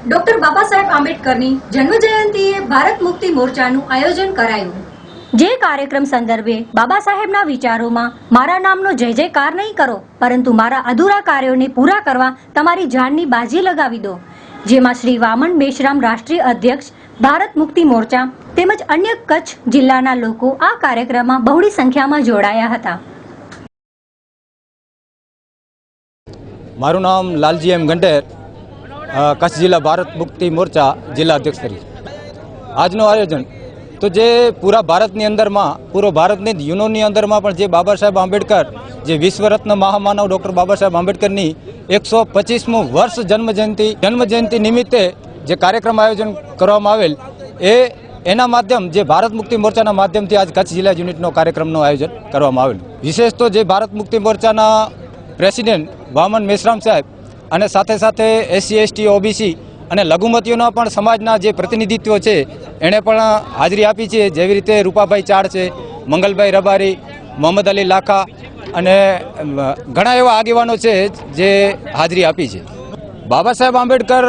Doctor Baba Saheb આંબેડકરની જન્મજયંતિએ ભારત મુક્તિ મોરચાનું આયોજન કરાયું। જે કાર્યક્રમ સંદર્ભે બાબા સાહેબના વિચારોમાં મારા નામનો જય જયકાર નહીં કરો, પરંતુ મારા અધૂરા કાર્યોને પૂરા કરવા તમારી જાનની બાજી લગાવી દો, જેમાં શ્રી વામન મેશ્રામ રાષ્ટ્રીય અધ્યક્ષ ભારત મુક્તિ મોરચા તેમજ અન્ય કચ્છ જિલ્લાના લોકો આ કાર્યક્રમમાં બહોળી સંખ્યામાં જોડાયા હતા। મારું નામ લાલજી એમ ગંઢેર, કચ્છ જિલ્લા ભારત મુક્તિ મોરચા જિલ્લા અધ્યક્ષ તરીકે આજનું આયોજન તો જે પૂરા ભારતની અંદરમાં, પૂરો ભારતની યુનોની અંદરમાં પણ જે બાબા સાહેબ આંબેડકર, જે વિશ્વરત્ન મહામાનવ ડૉક્ટર બાબા સાહેબ આંબેડકરની 125મું વર્ષ જન્મજયંતિ નિમિત્તે જે કાર્યક્રમ આયોજન કરવામાં આવેલ એના માધ્યમ જે ભારત મુક્તિ મોરચાના માધ્યમથી આજ કચ્છ જિલ્લા યુનિટનો કાર્યક્રમનું આયોજન કરવામાં આવેલું। વિશેષ તો જે ભારત મુક્તિ મોરચાના પ્રેસિડેન્ટ વામન મેશ્રામ સાહેબ અને સાથે સાથે SC ST OBC અને લઘુમતીઓના પણ સમાજના જે પ્રતિનિધિત્વ છે એણે પણ હાજરી આપી છે। જેવી રીતે રૂપાભાઈ ચાડ છે, મંગલભાઈ રબારી, મોહમ્મદ અલી લાખા અને ઘણા એવા આગેવાનો છે જે હાજરી આપી છે। બાબા સાહેબ આંબેડકર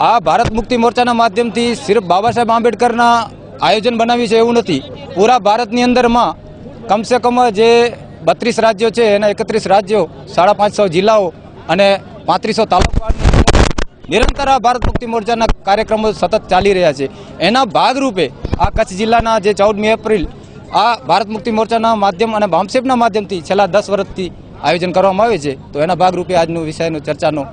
આ ભારત મુક્તિ મોરચાના માધ્યમથી સિર્ફ બાબા સાહેબ આંબેડકરના આયોજન બનાવ્યું છે એવું નથી, પૂરા ભારતની અંદરમાં કમસે કમ જે 32 રાજ્યો છે એના 31 રાજ્યો, 550 જિલ્લાઓ અને 3500 તાલુકાની નિરંતર આ ભારત મુક્તિ મોરચાના કાર્યક્રમો સતત ચાલી રહ્યા છે। એના ભાગરૂપે આ કચ્છ જિલ્લાના જે 14મી એપ્રિલ આ ભારત મુક્તિ મોરચાના માધ્યમ અને બામસેબના માધ્યમથી છેલ્લા 10 વર્ષથી આયોજન કરવામાં આવે છે, તો એના ભાગરૂપે આજનો વિષયનો ચર્ચાનો